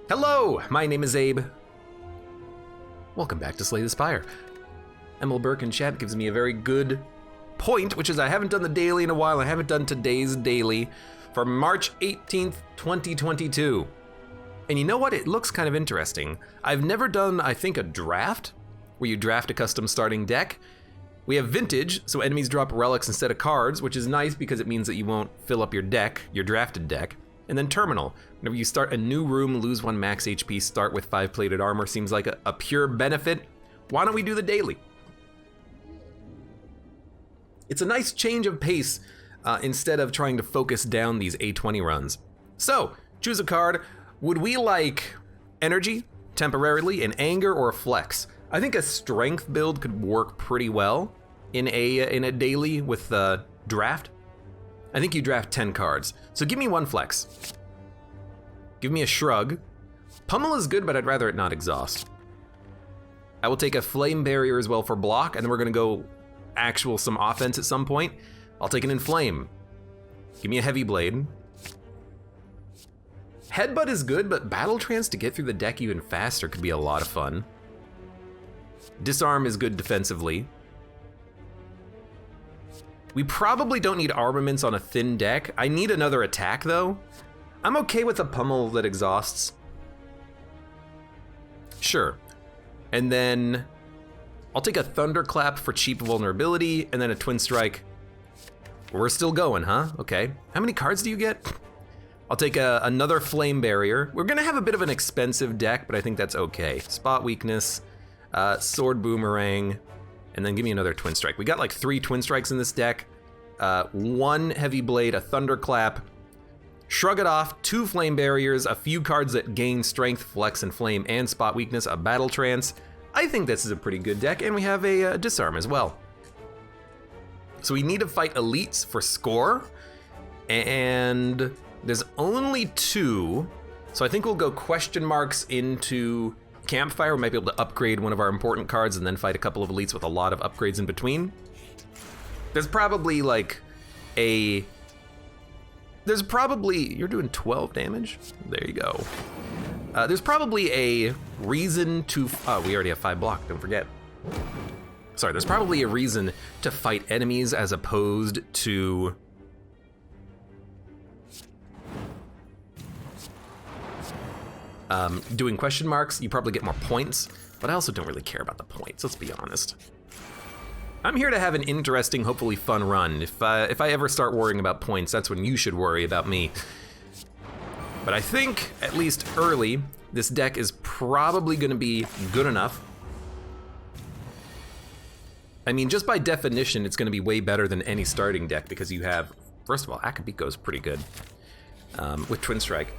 Hello, my name is Abe. Welcome back to Slay the Spire. Emil Burke in chat gives me a very good point, which is I haven't done the daily in a while. I haven't done today's daily for March 18th, 2022. And you know what? It looks kind of interesting. I've never done, I think, a draft where you draft a custom starting deck. We have vintage, so enemies drop relics instead of cards, which is nice because it means that you won't fill up your deck, your drafted deck. And then terminal. Whenever you start a new room, lose 1 max HP, start with 5 plated armor, seems like a pure benefit. Why don't we do the daily? It's a nice change of pace instead of trying to focus down these A20 runs. So, choose a card. Would we like energy, temporarily, an anger, or a flex? I think a strength build could work pretty well in a daily with the draft. I think you draft 10 cards. So give me 1 flex. Give me a shrug. Pummel is good, but I'd rather it not exhaust. I will take a flame barrier as well for block, and then we're gonna go some offense at some point. I'll take an inflame. Give me a heavy blade. Headbutt is good, but battle trance to get through the deck even faster could be a lot of fun. Disarm is good defensively. We probably don't need armaments on a thin deck. I need another attack though. I'm okay with a pummel that exhausts. Sure. And then I'll take a thunderclap for cheap vulnerability and then a twin strike. We're still going, huh? Okay. How many cards do you get? I'll take another flame barrier. We're gonna have a bit of an expensive deck, but I think that's okay. Spot weakness, sword boomerang, and then give me another twin strike. We got like 3 twin strikes in this deck. 1 heavy blade, a thunderclap, shrug it off, 2 flame barriers, a few cards that gain strength, flex, and flame, and spot weakness, a battle trance. I think this is a pretty good deck, and we have a disarm as well. So we need to fight elites for score, and there's only 2, so I think we'll go question marks into Campfire. We might be able to upgrade one of our important cards and then fight a couple of elites with a lot of upgrades in between. There's probably like you're doing 12 damage? There you go. There's probably a reason to, we already have 5 block, don't forget. Sorry, there's probably a reason to fight enemies as opposed to doing question marks. You probably get more points, but I also don't really care about the points, let's be honest. I'm here to have an interesting, hopefully fun run. If I ever start worrying about points, that's when you should worry about me. But I think, at least early, this deck is probably gonna be good enough. I mean, just by definition, it's gonna be way better than any starting deck because you have, first of all, Akabiko's pretty good with Twin Strike.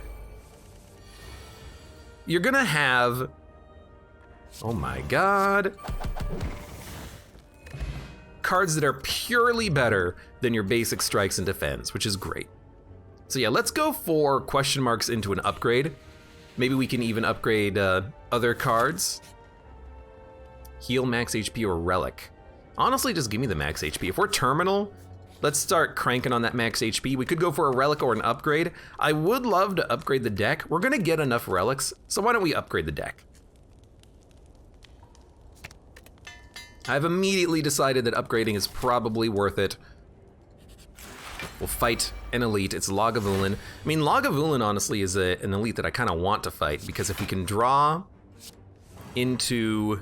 You're gonna have, oh my God, cards that are purely better than your basic strikes and defense, which is great. So yeah, let's go for question marks into an upgrade. Maybe we can even upgrade other cards. Heal, max HP, or relic. Honestly, just give me the max HP. If we're terminal, let's start cranking on that max HP. We could go for a relic or an upgrade. I would love to upgrade the deck. We're gonna get enough relics, so why don't we upgrade the deck? I've immediately decided that upgrading is probably worth it. We'll fight an elite, it's Lagavulin. I mean, Lagavulin honestly is an elite that I kind of want to fight because if we can draw into,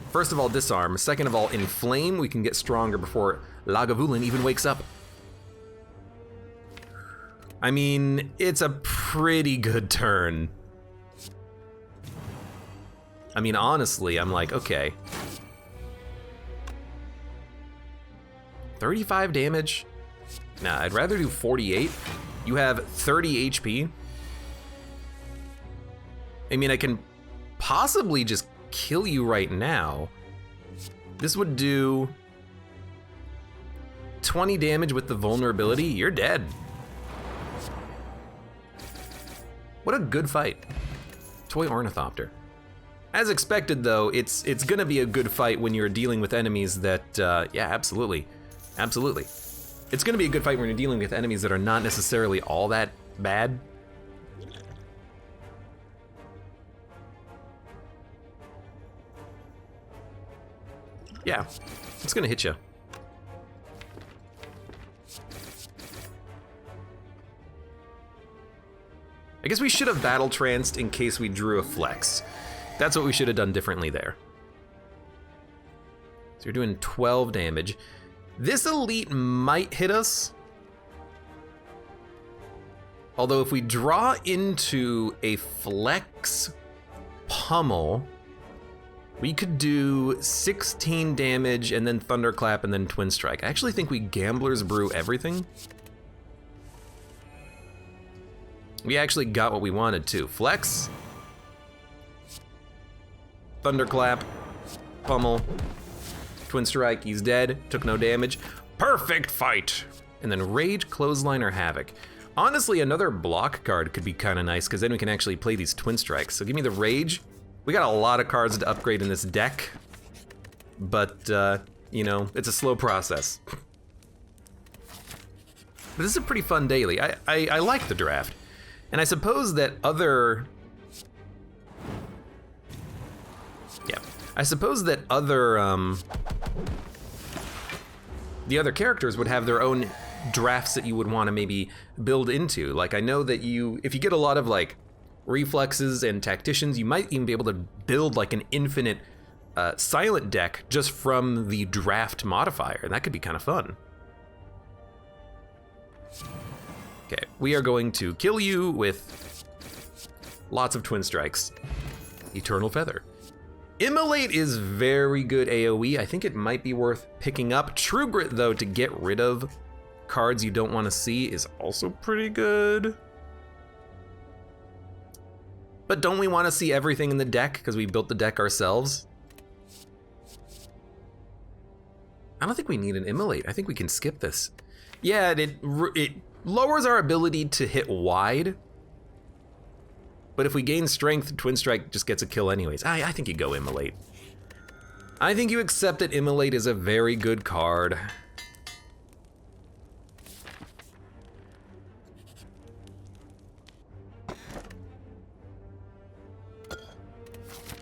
first of all, disarm, second of all, inflame, we can get stronger before Lagavulin even wakes up. I mean, it's a pretty good turn. I mean, honestly, I'm like, okay. 35 damage? Nah, I'd rather do 48. You have 30 HP. I mean, I can possibly just kill you right now. This would do 20 damage with the vulnerability. You're dead. What a good fight. Toy Ornithopter. As expected though, it's gonna be a good fight when you're dealing with enemies that, yeah, absolutely. Absolutely. It's gonna be a good fight when you're dealing with enemies that are not necessarily all that bad. Yeah, it's gonna hit you. I guess we should have battle tranced in case we drew a flex. That's what we should have done differently there. So you're doing 12 damage. This elite might hit us. Although if we draw into a flex pummel, we could do 16 damage and then thunderclap and then twin strike. I actually think we gamblers brew everything. We actually got what we wanted too. Flex, thunderclap, pummel, twin strike, he's dead, took no damage. Perfect fight! And then rage, clothesline, or havoc. Honestly, another block card could be kind of nice because then we can actually play these twin strikes. So give me the rage. We got a lot of cards to upgrade in this deck, but you know, it's a slow process. But this is a pretty fun daily. I like the draft. And I suppose that other... Yeah. I suppose that other, the other characters would have their own drafts that you would want to maybe build into. Like, I know that if you get a lot of, like, reflexes and tacticians, you might even be able to build, like, an infinite silent deck just from the draft modifier. And that could be kind of fun. Okay, we are going to kill you with lots of twin strikes. Eternal Feather. Immolate is very good AoE. I think it might be worth picking up. True Grit, though, to get rid of cards you don't want to see is also pretty good. But don't we want to see everything in the deck because we built the deck ourselves? I don't think we need an Immolate. I think we can skip this. Yeah, it lowers our ability to hit wide, but if we gain strength, Twin Strike just gets a kill anyways. I think you go Immolate. I think you accept that Immolate is a very good card.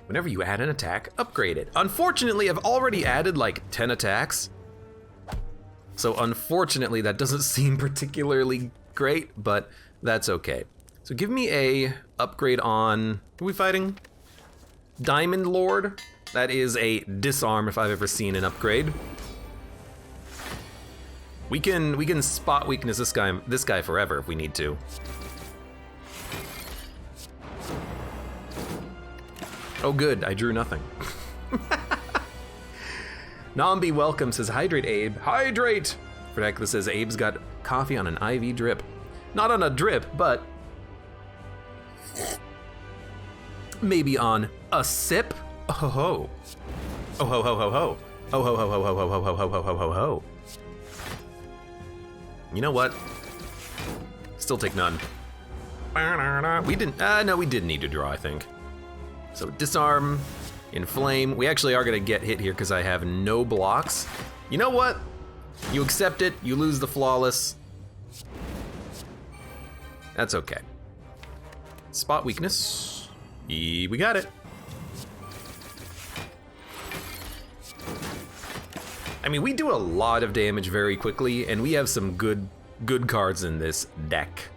Whenever you add an attack, upgrade it. Unfortunately, I've already added like 10 attacks. So unfortunately, that doesn't seem particularly great, but that's okay. So give me a upgrade on, who are we fighting? Diamond Lord. That is a disarm if I've ever seen an upgrade. We can spot weakness this guy forever if we need to. Oh good, I drew nothing. Nambi Welcome says, hydrate Abe, hydrate! Verdacula says, Abe's got coffee on an IV drip. Not on a drip, but maybe on a sip. Oh ho ho. Oh ho ho ho ho. Oh ho ho ho ho ho ho ho ho ho ho ho. You know what? Still take none. We didn't, no, we did need to draw, I think. So disarm, inflame. We actually are gonna get hit here because I have no blocks. You know what? You accept it, you lose the flawless. That's okay. Spot weakness. We got it. I mean, we do a lot of damage very quickly, and we have some good cards in this deck.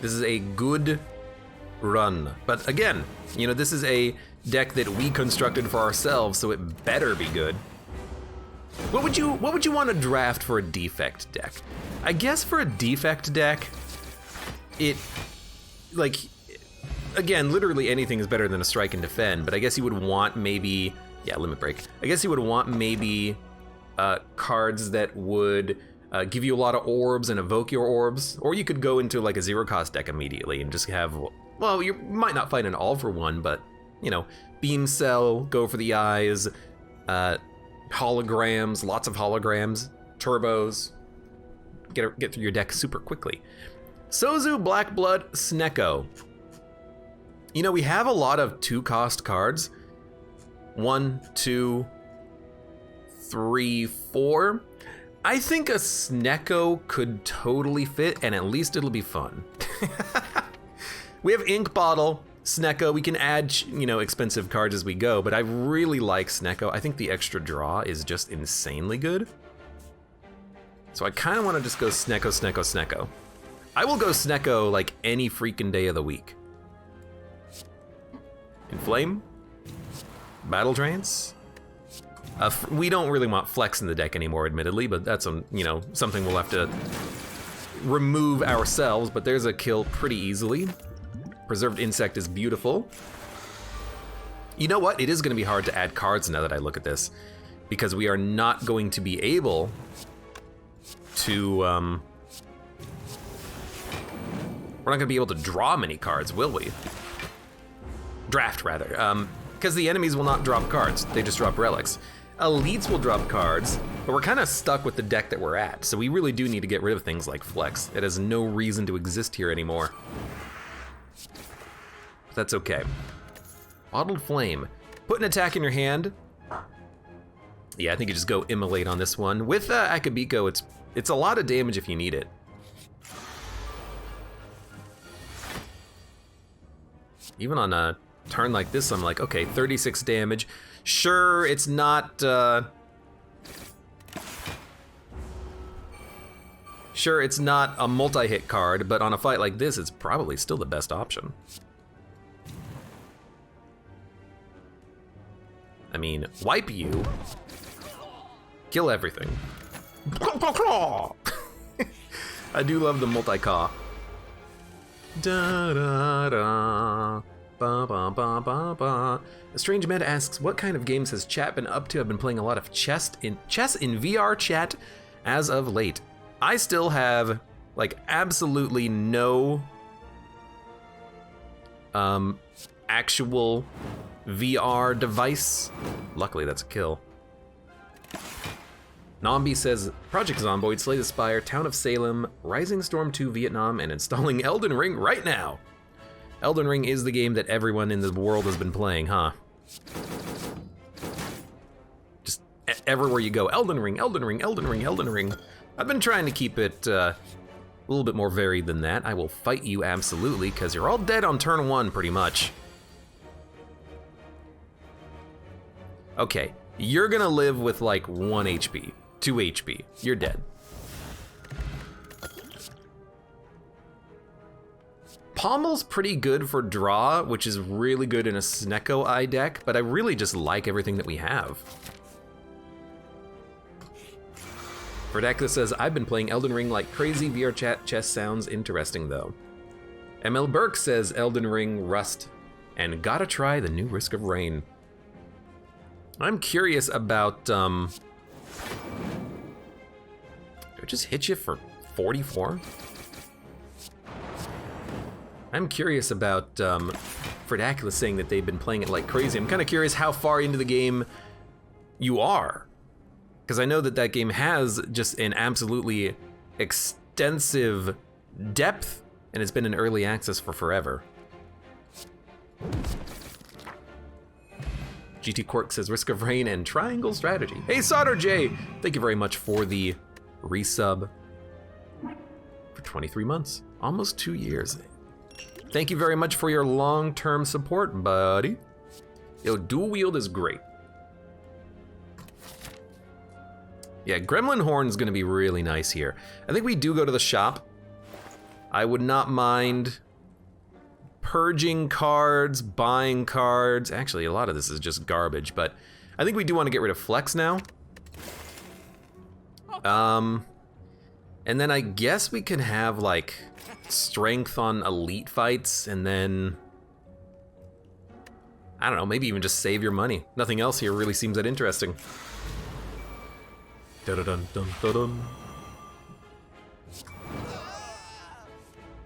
This is a good run. But again, you know, this is a deck that we constructed for ourselves, so it better be good. What would you want to draft for a defect deck? I guess for a defect deck, again, literally anything is better than a strike and defend, but I guess you would want maybe, yeah, limit break. I guess you would want maybe cards that would give you a lot of orbs and evoke your orbs, or you could go into like a zero cost deck immediately and just have, well, you might not find an all for one, but you know, beam cell, go for the eyes, holograms, lots of holograms, turbos, get through your deck super quickly. Sozu, Black Blood, Snecko. You know, we have a lot of 2-cost cards. 1, 2, 3, 4. I think a Snecko could totally fit, and at least it'll be fun. We have Ink Bottle, Snecko. We can add, you know, expensive cards as we go, but I really like Snecko. I think the extra draw is just insanely good. So I kind of want to just go Snecko, Snecko, Snecko. I will go Snecko like any freaking day of the week. Inflame. Battle Trance. We don't really want Flex in the deck anymore, admittedly, but that's you know, something we'll have to remove ourselves, but there's a kill pretty easily. Preserved Insect is beautiful. You know what? It is going to be hard to add cards now that I look at this, because we are not going to be able to, we're not going to be able to draw many cards, will we? Draft, rather. Because the enemies will not drop cards. They just drop relics. Elites will drop cards, but we're kind of stuck with the deck that we're at, so we really do need to get rid of things like Flex. It has no reason to exist here anymore. But that's okay. Bottled Flame. Put an attack in your hand. Yeah, I think you just go Immolate on this one. With Akabiko, it's a lot of damage if you need it. Even on a turn like this, I'm like, okay, 36 damage. Sure, it's not, sure, it's not a multi-hit card, but on a fight like this, it's probably still the best option. I mean, wipe you, kill everything. I do love the multi-caw. Da da da. Ba, ba, ba, ba, ba. A Strange Meta asks, what kind of games has chat been up to? I've been playing a lot of chess in VR chat as of late. I still have like absolutely no actual VR device. Luckily that's a kill. Nambi says, Project Zomboid, Slay the Spire, Town of Salem, Rising Storm 2 Vietnam, and installing Elden Ring right now. Elden Ring is the game that everyone in the world has been playing, huh? Just everywhere you go, Elden Ring, Elden Ring, Elden Ring, Elden Ring. I've been trying to keep it a little bit more varied than that. I will fight you absolutely, because you're all dead on turn 1 pretty much. Okay, you're gonna live with like 1 HP, 2 HP. You're dead. Pommel's pretty good for draw, which is really good in a Snecko Eye deck, but I really just like everything that we have. Verdacula says, I've been playing Elden Ring like crazy. VR chat chess sounds interesting though. ML Burke says Elden Ring, Rust, and gotta try the new Risk of Rain. I'm curious about, do I just hit you for 44? I'm curious about Verdacula saying that they've been playing it like crazy. I'm kind of curious how far into the game you are. Because I know that that game has just an absolutely extensive depth, and it's been in early access for forever. GT Quark says Risk of Rain and Triangle Strategy. Hey Solder J, thank you very much for the resub for 23 months, almost 2 years. Thank you very much for your long-term support, buddy. Yo, dual wield is great. Yeah, Gremlin Horn is gonna be really nice here. I think we do go to the shop. I would not mind purging cards, buying cards. Actually, a lot of this is just garbage, but I think we do want to get rid of Flex now. And then I guess we can have like strength on elite fights, and then I don't know, maybe even just save your money. Nothing else here really seems that interesting. Dun-dun-dun-dun-dun.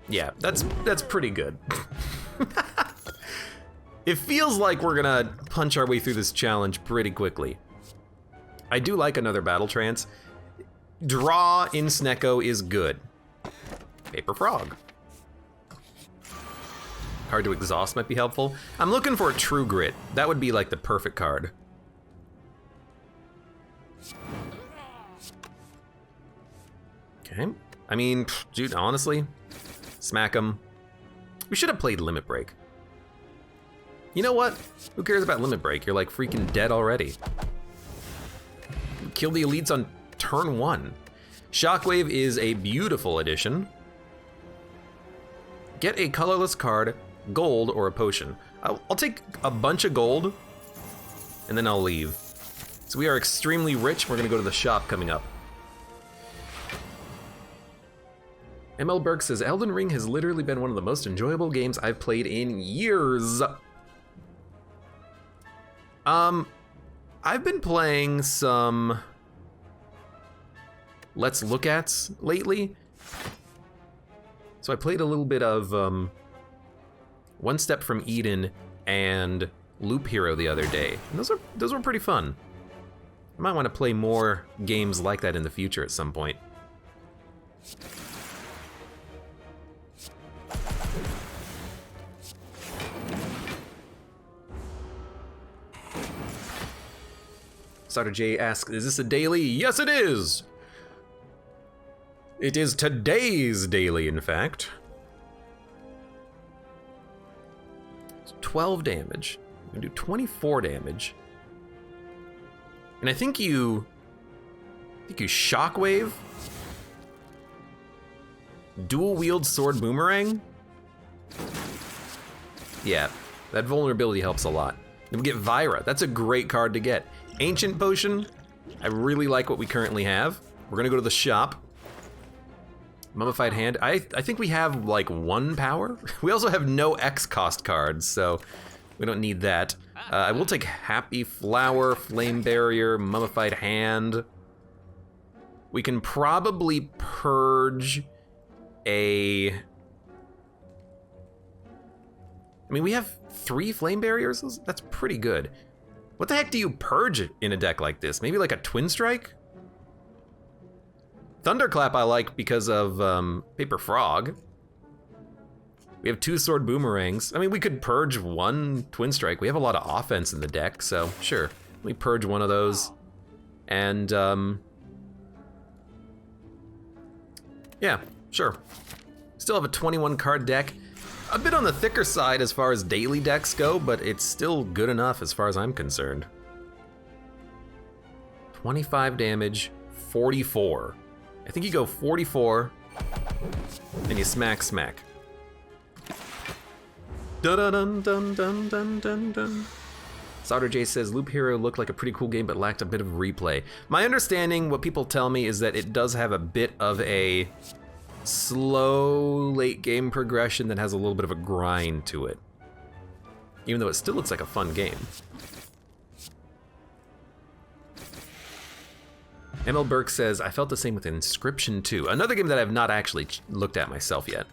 Yeah, that's pretty good. It feels like we're gonna punch our way through this challenge pretty quickly. I do like another Battle Trance. Draw in Snecko is good. Paper Frog. Card to Exhaust might be helpful. I'm looking for a True Grit. That would be like the perfect card. Okay. I mean, dude, honestly, smack him. We should have played Limit Break. You know what? Who cares about Limit Break? You're like freaking dead already. Kill the elites on turn 1. Shockwave is a beautiful addition. Get a colorless card, gold, or a potion. I'll take a bunch of gold, and then I'll leave. So we are extremely rich. We're gonna go to the shop coming up. ML Burke says, Elden Ring has literally been one of the most enjoyable games I've played in years. I've been playing some Let's Look At's lately. So I played a little bit of One Step from Eden and Loop Hero the other day. And those were pretty fun. I might want to play more games like that in the future at some point. Starter J asks, is this a daily? Yes, it is! It is today's daily, in fact. It's 12 damage. I'm gonna do 24 damage. And I think you shockwave, dual wield sword boomerang. Yeah, that vulnerability helps a lot. Then we get Vyra. That's a great card to get. Ancient Potion. I really like what we currently have. We're gonna go to the shop. Mummified Hand. I think we have like 1 power. We also have no X cost cards, so we don't need that. I will take Happy Flower, Flame Barrier, Mummified Hand. We can probably purge a... I mean, we have 3 Flame Barriers? That's pretty good. What the heck do you purge in a deck like this? Maybe like a Twin Strike? Thunderclap I like because of Paper Frog. We have 2 Sword Boomerangs. I mean, we could purge 1 Twin Strike. We have a lot of offense in the deck, so sure. Let me purge 1 of those. And, yeah, sure. Still have a 21 card deck. A bit on the thicker side as far as daily decks go, but it's still good enough as far as I'm concerned. 25 damage, 44. I think you go 44, and you smack. Dun-dun-dun-dun-dun-dun-dun. Sauter J says, Loop Hero looked like a pretty cool game, but lacked a bit of replay. My understanding, what people tell me, is that it does have a bit of a slow late game progression that has a little bit of a grind to it. Even though it still looks like a fun game. ML Burke says, I felt the same with Inscription 2. Another game that I've not actually looked at myself yet.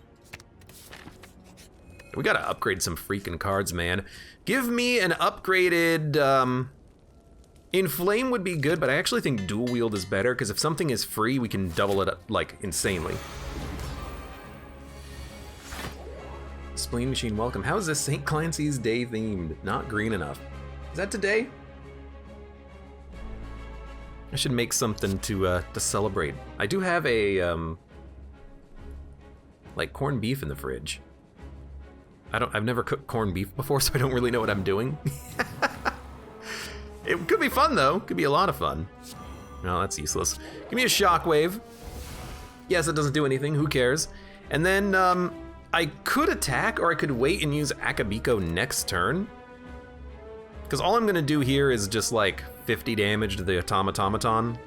We gotta upgrade some freaking cards, man. Give me an upgraded, Inflame would be good, but I actually think Dual Wield is better, because if something is free, we can double it up, like, insanely. Spleen Machine, welcome. How is this St. Clancy's Day themed? Not green enough. Is that today? I should make something to celebrate. I do have a, like corned beef in the fridge. I've never cooked corned beef before, so I don't really know what I'm doing. It could be fun though, could be a lot of fun. No, that's useless. Give me a shockwave. Yes, it doesn't do anything, who cares? And then, I could attack, or I could wait and use Akabiko next turn. Because all I'm gonna do here is just like 50 damage to the automaton.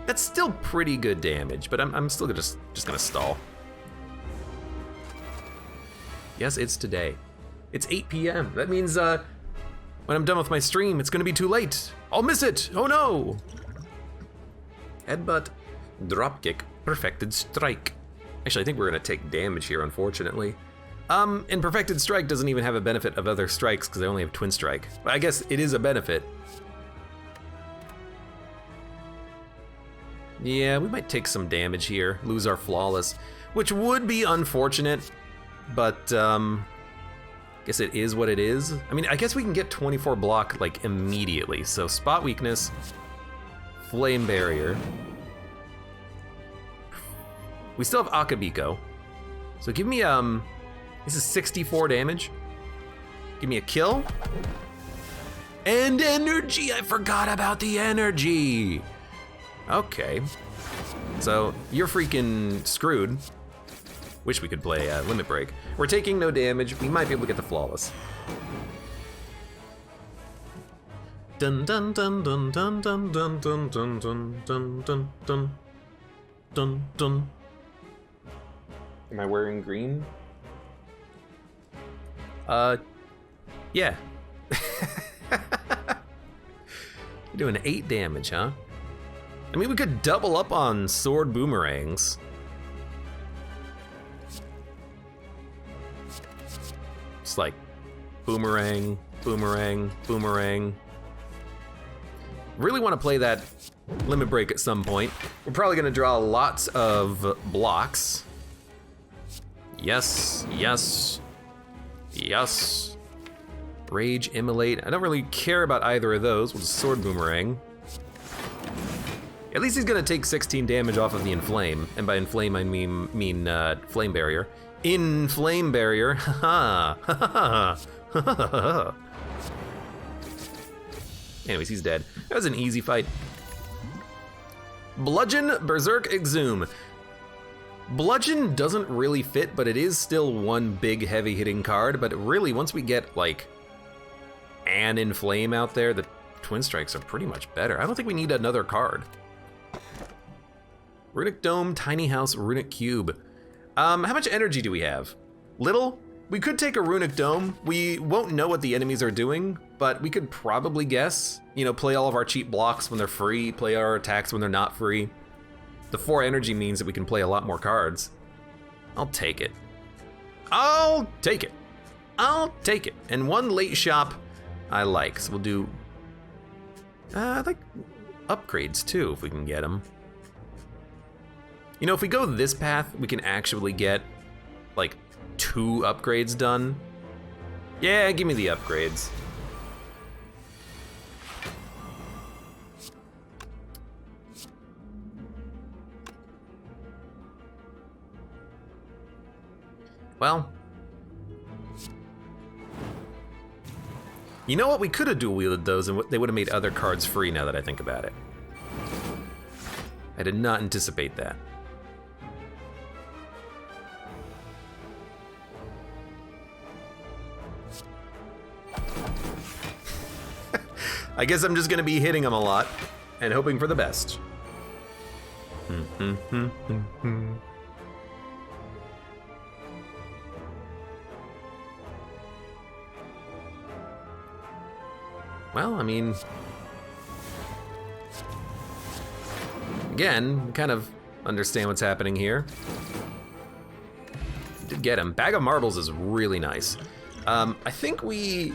That's still pretty good damage, but I'm still just gonna stall. Yes, it's today. It's 8 p.m. That means when I'm done with my stream, it's gonna be too late. I'll miss it, oh no! Headbutt, dropkick, perfected strike. Actually, I think we're gonna take damage here, unfortunately. And Perfected Strike doesn't even have a benefit of other strikes because I only have Twin Strike. But I guess it is a benefit. Yeah, we might take some damage here, lose our Flawless, which would be unfortunate, but guess it is what it is. I mean, I guess we can get 24 block like immediately. So Spot Weakness, Flame Barrier. We still have Akabiko. So give me This is 64 damage. Give me a kill. And energy, I forgot about the energy. Okay. So, you're freaking screwed. Wish we could play Limit Break. We're taking no damage, we might be able to get the Flawless. Dun dun dun dun dun dun dun dun dun dun dun dun dun dun dun. Am I wearing green? Yeah. You're doing 8 damage, huh? I mean, we could double up on sword boomerangs. It's like boomerang, boomerang, boomerang. Really want to play that Limit Break at some point. We're probably gonna draw lots of blocks. Yes, yes, yes. Rage, Immolate. I don't really care about either of those. We'll just sword boomerang. At least he's gonna take 16 damage off of the Inflame. And by Inflame, I mean Flame Barrier. In Flame Barrier, haha, ha ha ha. Anyways, he's dead. That was an easy fight. Bludgeon, Berserk, Exhume. Bludgeon doesn't really fit, but it is still one big heavy hitting card, but really once we get like an Inflame out there, the Twin Strikes are pretty much better. I don't think we need another card. Runic Dome, Tiny House, Runic Cube. How much energy do we have? Little? We could take a Runic Dome. We won't know what the enemies are doing, but we could probably guess. You know, play all of our cheap blocks when they're free, play our attacks when they're not free. The 4 energy means that we can play a lot more cards. I'll take it. I'll take it. I'll take it. And 1 late shop I like, so we'll do, I like upgrades too, if we can get them. You know, if we go this path, we can actually get like 2 upgrades done. Yeah, give me the upgrades. Well, you know what? We could have dual wielded those and they would have made other cards free now that I think about it. I did not anticipate that. I guess I'm just gonna be hitting them a lot and hoping for the best. Well, I mean, again, kind of understand what's happening here. Did get him. Bag of Marbles is really nice. I think we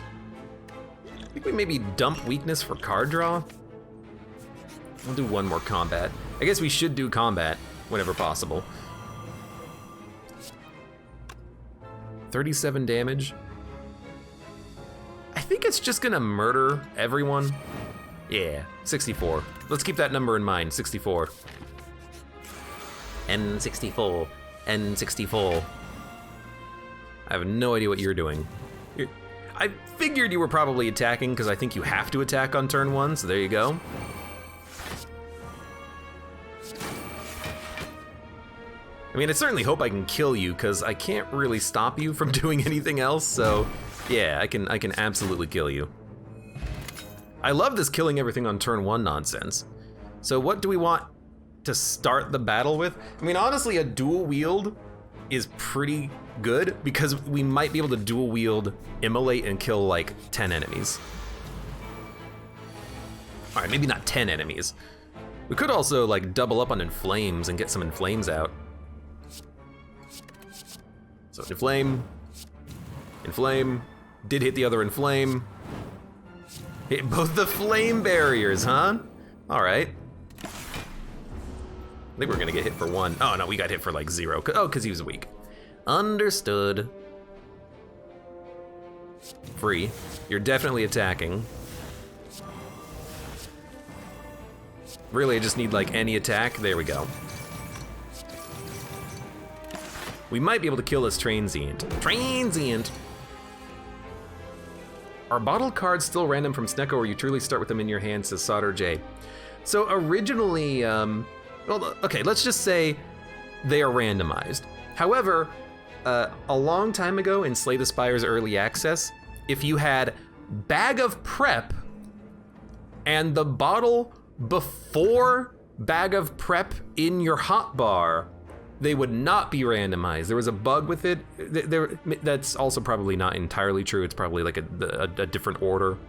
maybe dump weakness for card draw. We'll do 1 more combat. I guess we should do combat whenever possible. 37 damage. I think it's just gonna murder everyone. Yeah, 64. Let's keep that number in mind, 64. N64, N64. I have no idea what you're doing. I figured you were probably attacking because I think you have to attack on turn 1, so there you go. I mean, I certainly hope I can kill you because I can't really stop you from doing anything else, so yeah, I can absolutely kill you. I love this killing everything on turn 1 nonsense. So what do we want to start the battle with? I mean, honestly, a dual wield is pretty good because we might be able to dual wield Immolate and kill like 10 enemies. All right, maybe not 10 enemies. We could also like double up on Inflames and get some Inflames out. So Inflame, Inflame, did hit the other Inflame. Hit both the Flame Barriers, huh? All right. I think we're gonna get hit for 1. Oh no, we got hit for like 0. Oh, because he was weak. Understood. Free. You're definitely attacking. Really, I just need like any attack. There we go. we might be able to kill this transient. Transient! Are bottled cards still random from Snecko, or you truly start with them in your hand, says Sauter J. So originally, well, okay, let's just say they are randomized. However, a long time ago in Slay the Spire's early access, if you had Bag of Prep and the bottle before Bag of Prep in your hotbar, they would not be randomized. There was a bug with it. That's also probably not entirely true. It's probably like a different order.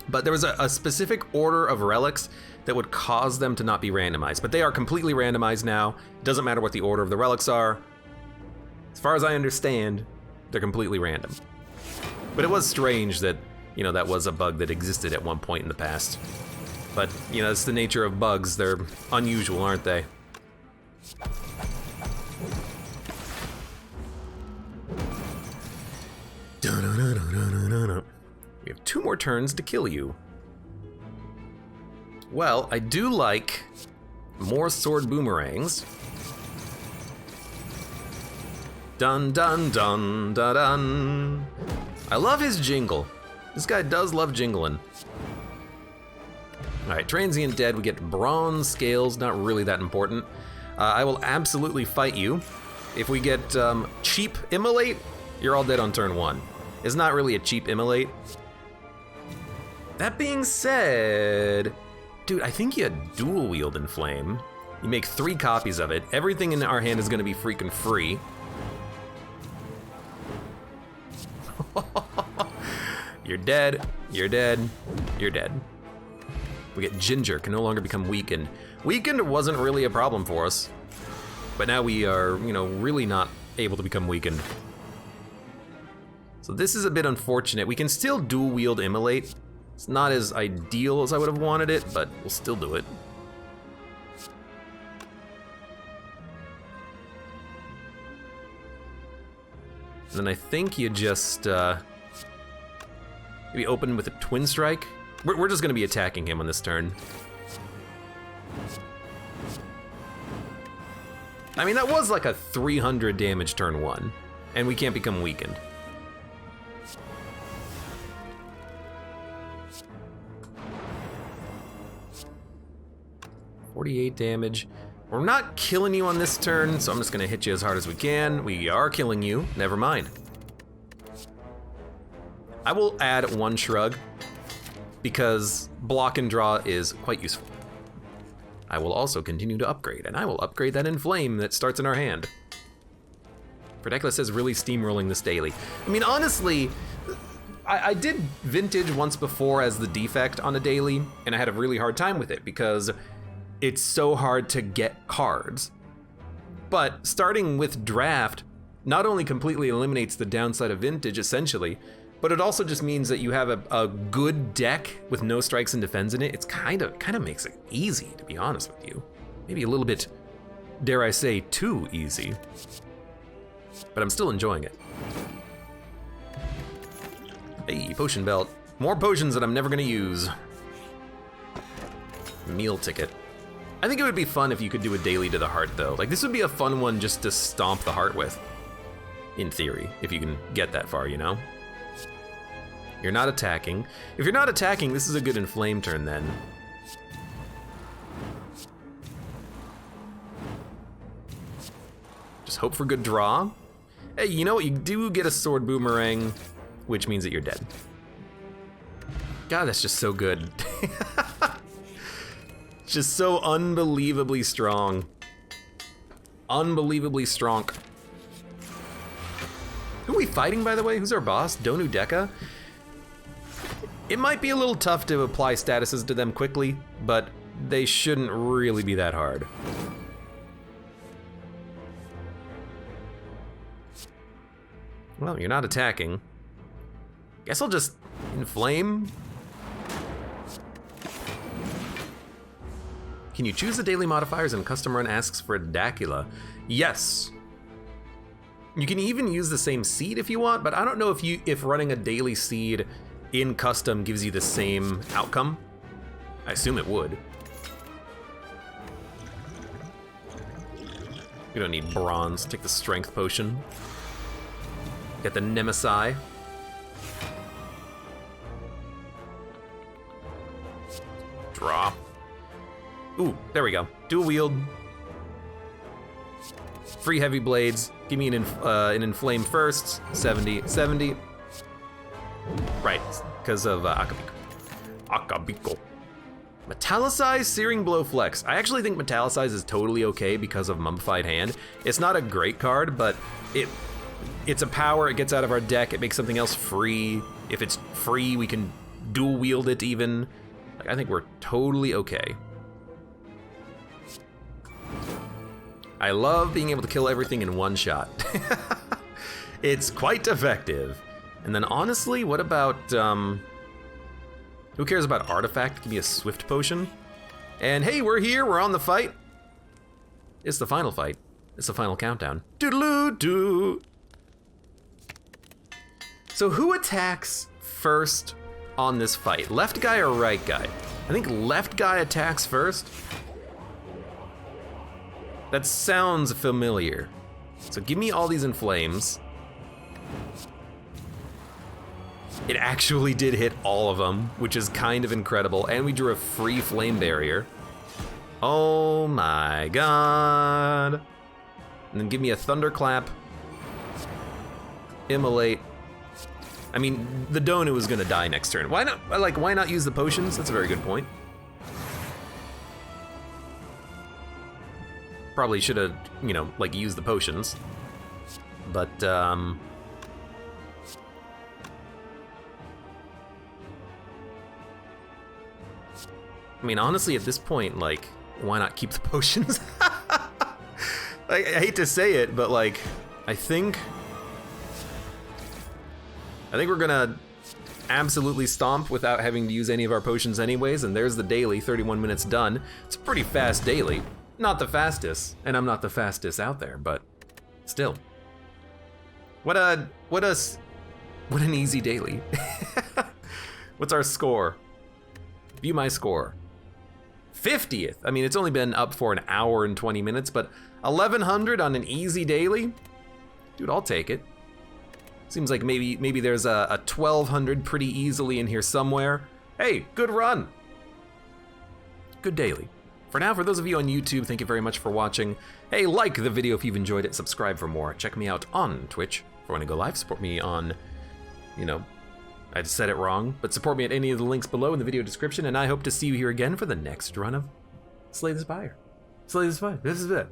But there was a specific order of relics that would cause them to not be randomized. But they are completely randomized now. It doesn't matter what the order of the relics are. As far as I understand, they're completely random. But it was strange that, you know, that was a bug that existed at one point in the past. But, you know, it's the nature of bugs. They're unusual, aren't they? We have 2 more turns to kill you. Well, I do like more sword boomerangs. Dun dun dun dun dun. I love his jingle. This guy does love jingling. All right, transient dead. We get bronze scales, not really that important. I will absolutely fight you. If we get cheap immolate, you're all dead on turn 1. It's not really a cheap immolate. That being said, dude, I think you had dual wield inflame. You make 3 copies of it. Everything in our hand is gonna be freaking free. You're dead, you're dead, you're dead. We get Ginger, can no longer become weakened. Weakened wasn't really a problem for us, but now we are, you know, really not able to become weakened. So this is a bit unfortunate. We can still dual wield immolate. It's not as ideal as I would have wanted it, but we'll still do it. And then I think you just maybe open with a twin strike. We're just gonna be attacking him on this turn. I mean, that was like a 300 damage turn 1, and we can't become weakened. $48 damage. We're not killing you on this turn, so I'm just gonna hit you as hard as we can. We are killing you, never mind. I will add 1 shrug because block and draw is quite useful. I will also continue to upgrade, and I will upgrade that inflame that starts in our hand. Predecla says really steamrolling this daily. I mean, honestly, I did vintage once before as the defect on a daily, and I had a really hard time with it because it's so hard to get cards. But starting with draft not only completely eliminates the downside of vintage, essentially, but it also just means that you have a good deck with no strikes and defends in it. It's kind of makes it easy, to be honest with you. Maybe a little bit, dare I say, too easy. But I'm still enjoying it. Hey, potion belt. More potions that I'm never gonna use. Meal ticket. I think it would be fun if you could do a daily to the heart, though. Like, this would be a fun one just to stomp the heart with. In theory, if you can get that far, you know? You're not attacking. If you're not attacking, this is a good inflame turn then. Just hope for good draw. Hey, you know what? You do get a sword boomerang, which means that you're dead. God, that's just so good. Just so unbelievably strong. Unbelievably strong. Who are we fighting, by the way? Who's our boss? Donu Deka? It might be a little tough to apply statuses to them quickly, but they shouldn't really be that hard. Well, you're not attacking. Guess I'll just inflame. Can you choose the daily modifiers and custom run asks for a Dacula? Yes. You can even use the same seed if you want, but I don't know if running a daily seed in custom gives you the same outcome. I assume it would. We don't need bronze. Take the strength potion. Get the Nemesis. Draw. Ooh, there we go. Dual wield. Free heavy blades. Give me an inflame first. 70, 70. Right, because of Akabiko. Akabiko. Metallicized Searing Blow Flex. I actually think Metallicized is totally okay because of Mummified Hand. It's not a great card, but it's a power. It gets out of our deck. It makes something else free. If it's free, we can dual wield it even. Like, I think we're totally okay. I love being able to kill everything in one shot. It's quite effective. And then honestly, what about, who cares about artifact? Give me a swift potion. And hey, we're here, we're on the fight. It's the final fight. It's the final countdown. Doodaloo-doo. So who attacks first on this fight? Left guy or right guy? I think left guy attacks first. That sounds familiar. So give me all these inflames. It actually did hit all of them, which is kind of incredible. And we drew a free flame barrier. Oh my god. And then give me a thunderclap. Immolate. I mean, the Donu is gonna die next turn. Why not, like, why not use the potions? That's a very good point. Probably should have, you know, like, used the potions. But, I mean, honestly, at this point, like, why not keep the potions? I hate to say it, but, like, I think we're gonna absolutely stomp without having to use any of our potions anyways, and there's the daily, 31 minutes done. It's a pretty fast daily. Not the fastest, and I'm not the fastest out there, but still. What an easy daily. What's our score? View my score. 50th. I mean, it's only been up for an hour and 20 minutes, but 1100 on an easy daily? Dude, I'll take it. Seems like maybe there's a 1200 pretty easily in here somewhere. Hey, good run. Good daily. For now, for those of you on YouTube, thank you very much for watching. Hey, like the video if you've enjoyed it, subscribe for more. Check me out on Twitch for when I go live. Support me on, you know, I said it wrong, but support me at any of the links below in the video description, and I hope to see you here again for the next run of Slay the Spire. Slay the Spire. This is it.